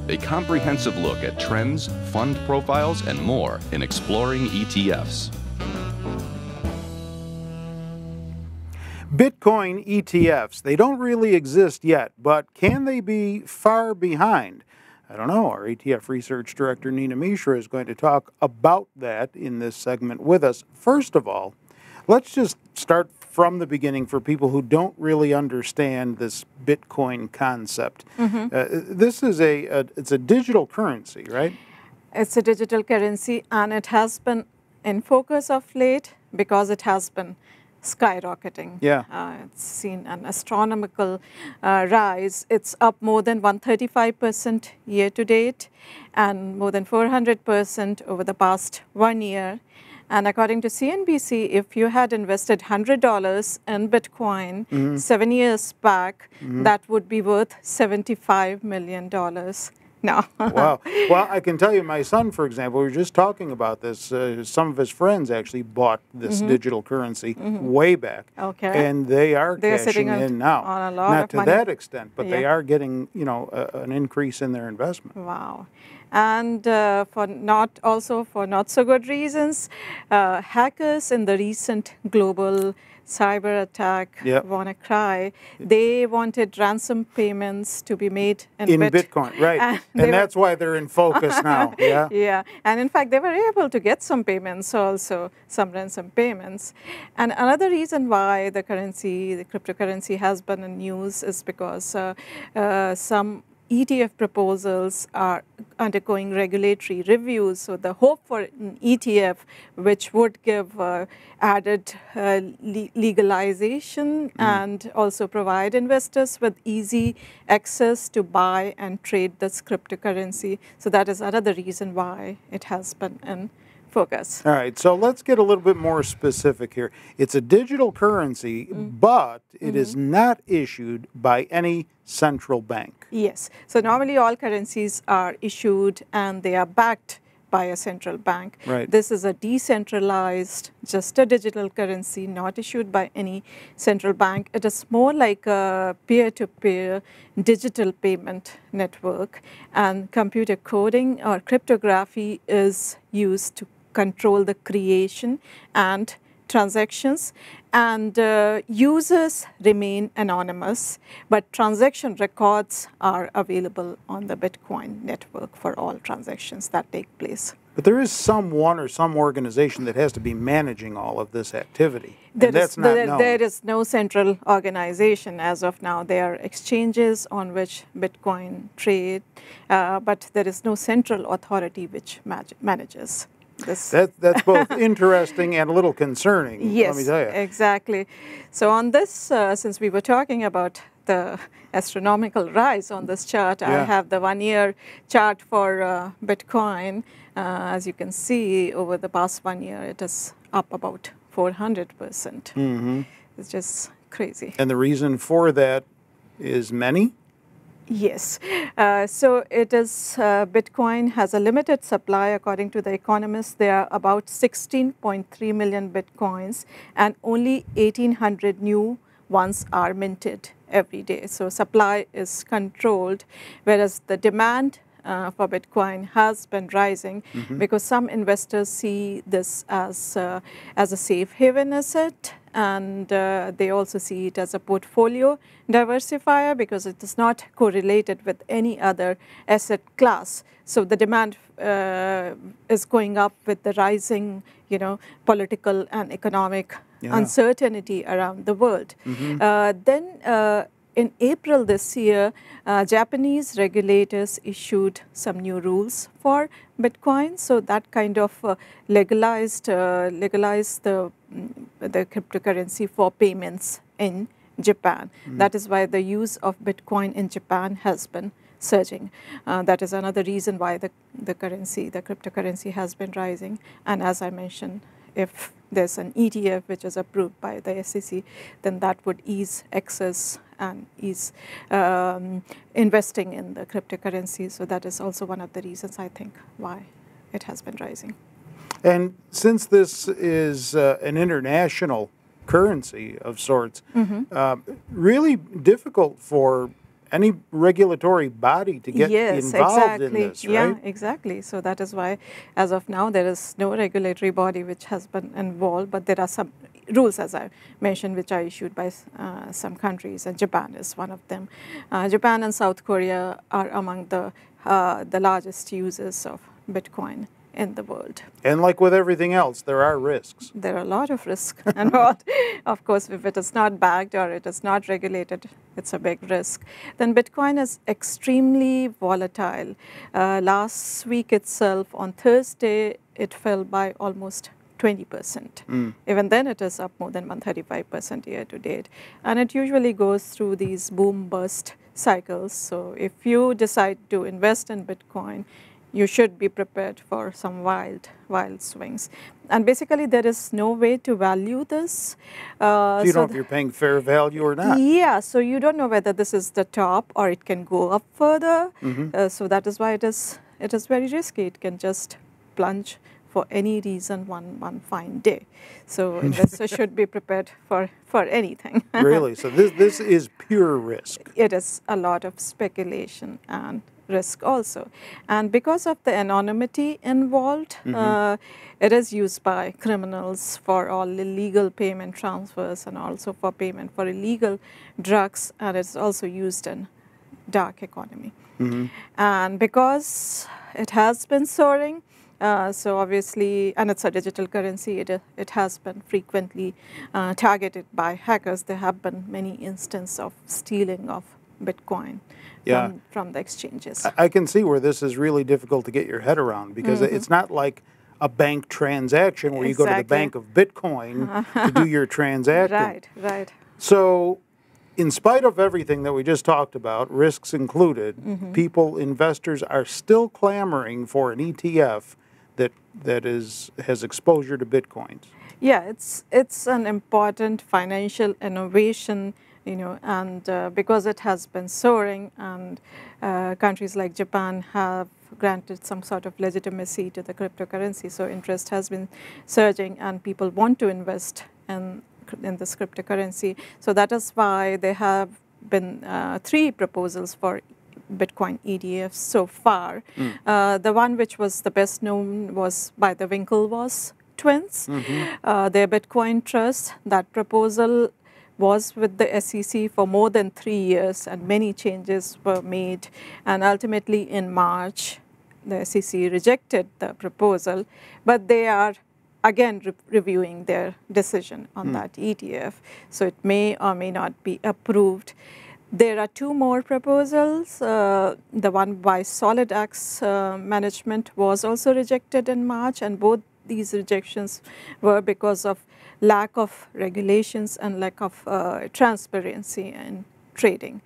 a comprehensive look at trends, fund profiles, and more in Exploring ETFs. Bitcoin ETFs, they don't really exist yet, but can they be far behind? I don't know. Our ETF research director, Nina Mishra, is going to talk about that in this segment with us. First of all, let's just start from the beginning for people who don't really understand this Bitcoin concept. This is it's a digital currency, right? It's a digital currency, and it has been in focus of late because it has been skyrocketing. Yeah. It's seen an astronomical rise. It's up more than 135% year to date and more than 400% over the past 1 year. And according to CNBC, if you had invested $100 in Bitcoin 7 years back, that would be worth $75 million. No. Wow. Well, I can tell you, my son, for example, we were just talking about this. Some of his friends actually bought this digital currency way back. Okay. And they are They're cashing in now. On a lot Not of to money. that extent, but they are getting, an increase in their investment. Wow. And for not so good reasons, hackers in the recent global cyber attack, WannaCry, they wanted ransom payments to be made in Bitcoin, right. And that's why they're in focus now. Yeah. Yeah. And in fact, they were able to get some payments also, some ransom payments. And another reason why the cryptocurrency has been in news is because some ETF proposals are undergoing regulatory reviews. So the hope for an ETF, which would give added legalization and also provide investors with easy access to buy and trade this cryptocurrency. So that is another reason why it has been in focus. All right, so let's get a little bit more specific here. It's a digital currency, but it is not issued by any central bank. Yes. So normally all currencies are issued and they are backed by a central bank. Right. This is a decentralized, just a digital currency, not issued by any central bank. It is more like a peer-to-peer digital payment network, and computer coding or cryptography is used to control the creation and transactions, and users remain anonymous, but transaction records are available on the Bitcoin network for all transactions that take place. But there is someone or some organization that has to be managing all of this activity. There is no central organization as of now. There are exchanges on which Bitcoin trade, but there is no central authority which manages this. That's both interesting and a little concerning, yes, let me tell you. Exactly. So on this, since we were talking about the astronomical rise on this chart, I have the 1 year chart for Bitcoin. As you can see, over the past 1 year, it is up about 400%. It's just crazy. And the reason for that is many? Yes. So it is, Bitcoin has a limited supply. According to The Economist, there are about 16.3 million Bitcoins, and only 1,800 new ones are minted every day. So supply is controlled, whereas the demand for Bitcoin has been rising because some investors see this as a safe haven asset, and they also see it as a portfolio diversifier because it is not correlated with any other asset class. So the demand is going up with the rising, political and economic uncertainty around the world. Then in April this year, Japanese regulators issued some new rules for Bitcoin. So that kind of legalized the cryptocurrency for payments in Japan. That is why the use of Bitcoin in Japan has been surging. That is another reason why the cryptocurrency has been rising. And as I mentioned, if there's an ETF which is approved by the SEC, then that would ease access and ease investing in the cryptocurrency. So that is also one of the reasons, I think, why it has been rising. And since this is an international currency of sorts, really difficult for any regulatory body to get involved in this, right? Yeah, exactly. So that is why, as of now, there is no regulatory body which has been involved, but there are some rules, as I mentioned, which are issued by some countries, and Japan is one of them. Japan and South Korea are among the largest users of Bitcoin in the world. And like with everything else, there are risks. There are a lot of risks involved. Of course, if it is not backed or it is not regulated, it's a big risk. Then Bitcoin is extremely volatile. Last week itself, on Thursday, it fell by almost 20%. Even then, it is up more than 135% year to date. And it usually goes through these boom-bust cycles. So if you decide to invest in Bitcoin, you should be prepared for some wild swings. And basically, there is no way to value this. So you don't know if you're paying fair value or not. Yeah, so you don't know whether this is the top or it can go up further. So that is why it is very risky. It can just plunge for any reason one fine day. So investors should be prepared for anything. Really? So this is pure risk. It is a lot of speculation and risk also. And because of the anonymity involved, it is used by criminals for all illegal payment transfers and also for payment for illegal drugs, and it's also used in dark economy. And because it has been soaring, so obviously, and it's a digital currency, it has been frequently targeted by hackers. There have been many instances of stealing of Bitcoin from the exchanges. I can see where this is really difficult to get your head around, because it's not like a bank transaction where you go to the bank of Bitcoin to do your transaction. Right. So in spite of everything that we just talked about, risks included, investors are still clamoring for an ETF that has exposure to Bitcoins. Yeah, it's an important financial innovation, and because it has been soaring, and countries like Japan have granted some sort of legitimacy to the cryptocurrency, so interest has been surging and people want to invest in this cryptocurrency. So that is why there have been 3 proposals for Bitcoin ETFs so far. The one which was the best known was by the Winklevoss twins, their Bitcoin trust. That proposal was with the SEC for more than 3 years, and many changes were made. And ultimately in March, the SEC rejected the proposal, but they are again reviewing their decision on that ETF. So it may or may not be approved. There are 2 more proposals. The one by SolidX management was also rejected in March, and both these rejections were because of lack of regulations and lack of transparency in trading.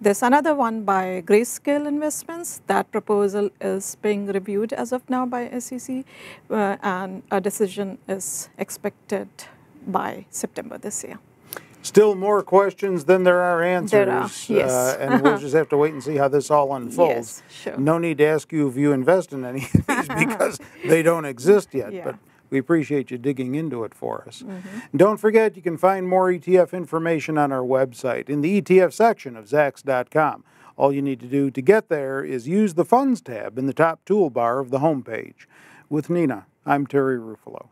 There's another one by Grayscale Investments. That proposal is being reviewed as of now by SEC, and a decision is expected by September this year. Still more questions than there are answers. There are, yes. And we'll just have to wait and see how this all unfolds. Yes, sure. No need to ask you if you invest in any of these because they don't exist yet. But we appreciate you digging into it for us. And don't forget, you can find more ETF information on our website in the ETF section of Zacks.com. All you need to do to get there is use the Funds tab in the top toolbar of the homepage. With Nina, I'm Terry Ruffalo.